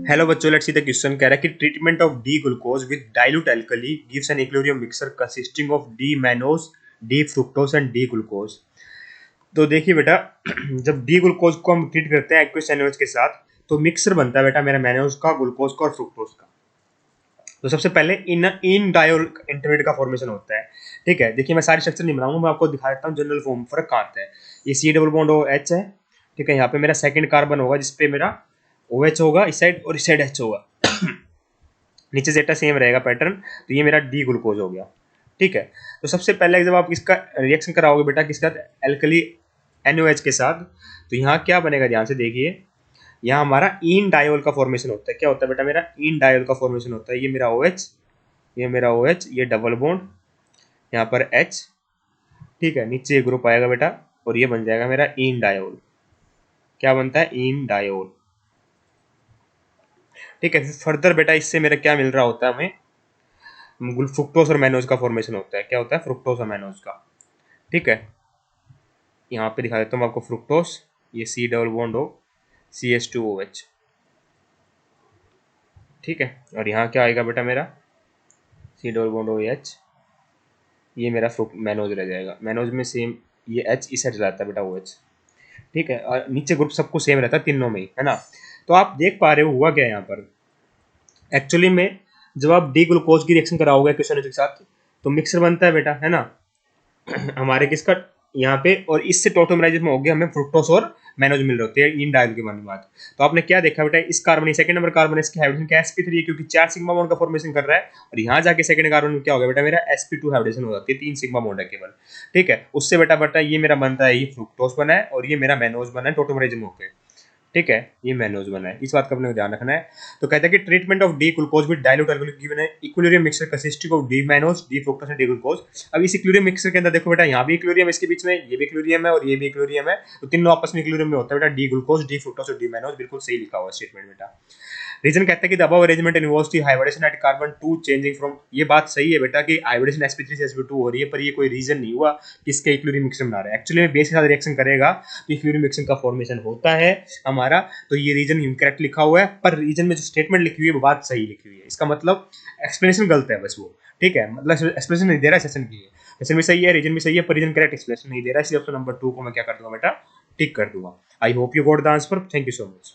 Hello बच्चों, let's see the question. कह रहा है कि treatment of D glucose with dilute alkali gives an equilibrium mixture consisting of D mannose, D fructose and D glucose. तो देखिए बेटा, जब डी ग्लूकोज को हम ट्रीट करते हैं एक्वियस एनोज के साथ तो मिक्सर बनता है बेटा मेरा मैनोज का, ग्लूकोज का और फ्रुक्टोज का। तो सबसे पहले इन इन डायोल इंटरमीडिएट का फॉर्मेशन होता है। ठीक है, देखिए मैं सारी स्ट्रक्चर नहीं बनाऊंगा, मैं आपको दिखा देता हूँ जनरल फॉर्म फर्क कहाँ आता है। ये C double bond O H है। ठीक है, यहाँ पे मेरा सेकंड कार्बन होगा जिसपे मेरा ओ एच होगा इस साइड और इस साइड एच होगा। नीचे जेटा सेम रहेगा पैटर्न। तो ये मेरा डी ग्लूकोज हो गया। ठीक है, तो सबसे पहले जब आप इसका रिएक्शन कराओगे बेटा किसका, एल्कली NaOH के साथ, तो यहाँ क्या बनेगा ध्यान से देखिए। यहाँ हमारा इन डायोल का फॉर्मेशन होता है। क्या होता है बेटा, मेरा इन डायोल का फॉर्मेशन होता है। ये मेरा OH, ये मेरा OH, ये डबल बॉन्ड, यहाँ पर H। ठीक है, नीचे ये ग्रुप आएगा बेटा और ये बन जाएगा मेरा इन डायोल। क्या बनता है, इन डायोल। ठीक है, फर्दर बेटा इससे मेरा क्या मिल रहा होता है हमें, फ्रुक्टोज और मैनोज का फॉर्मेशन होता है। क्या होता है, फ्रुक्टोज और मैनोज का। ठीक है, यहाँ पे दिखा देता हूँ आपको फ्रुक्टोज, ये C डबल बॉन्ड हो CH2OH। ठीक है, और यहाँ क्या आएगा बेटा मेरा C डबल बॉन्ड OH, ये मेरा मैनोज रह जाएगा। मैनोज में सेम ये H इस साइड जाता है बेटा OH। ठीक है, और नीचे ग्रुप सबको सेम रहता है तीनों में ही, है ना। तो आप देख पा रहे हो हुआ क्या है यहाँ पर। एक्चुअली में जब आप डी ग्लूकोज की रिएक्शन कराओगे क्वेश्चन के साथ तो मिक्सर बनता है बेटा, है ना। हमारे किसका यहाँ पे, और इससे टोटोमराइज में हो गया हमें फ्रुक्टोस और मैनोज मिल रहे होते हैं इन डायल के बनने के बाद। तो आपने क्या देखा बेटा, इस कार्बन सेकंड नंबर कार्बन इसकी हाइड्रोजन क्या sp3 है क्योंकि 4 सिग्मा बॉन्ड का फॉर्मेशन कर रहा है। और यहाँ जाके सेकंड कार्बन में क्या हो गया बेटा, मेरा sp2 हाइड्रोजन हो जाती है, 3 सिग्मा बॉन्ड है केवल। ठीक है, उससे बेटा बेटा ये मेरा बनता है, ये फ्रुक्टोस बना है और ये मेरा मैनोज बना है टोटोमराइज में होकर। ठीक है, ये मैनोज बना है, इस बात का अपने को ध्यान रखना है। तो कहता है कि treatment of D glucose with dilute alcohol given है equilibrium mixture consisting of D mannose, D fructose and D glucose. अब इस इक्विलिब्रियम मिक्सचर के अंदर देखो बेटा, यहाँ भी इक्विलिब्रियम इसके बीच में, ये भी इक्विलिब्रियम है और ये भी इक्विलिब्रियम है। तो तीनों आपस में इक्विलिब्रियम में होता है बेटा, डी ग्लूकोज, डी फ्रुक्टोज और डी मैनोज। बिल्कुल सही लिखा हुआ स्टेटमेंट बेटा। रीजन कहता है कि the above arrangement involves the hybridisation at carbon 2 changing from. ये बात सही है बेटा कि हाइब्रिडेशन sp3 से sp2 हो रही है, पर ये कोई रीजन नहीं हुआ कि इसका इक्विलिब्रियम मिक्सचर बना रहा है। एक्चुअली में बेस के साथ रिएक्शन करेगा तो इक्विलिब्रियम मिक्सचर का फॉर्मेशन होता है हमारा। तो ये रीजन इनकरेक्ट लिखा हुआ है, पर रीजन में जो स्टेटमेंट लिखी हुई है वो बात सही लिखी हुई है। इसका मतलब एक्सप्लेनेशन गलत है बस वो। ठीक है, मतलब एक्सप्लेनेशन नहीं दे रहा है सेशन की, सेशन भी सही है, रीजन भी सही है, पर रीजन करेक्ट एक्सप्लेनेशन नहीं दे रहा है। इसलिए ऑप्शन नंबर 2 को मैं क्या कर दूंगा बेटा, टिक कर दूंगा। I hope you got the answer. Thank you so much.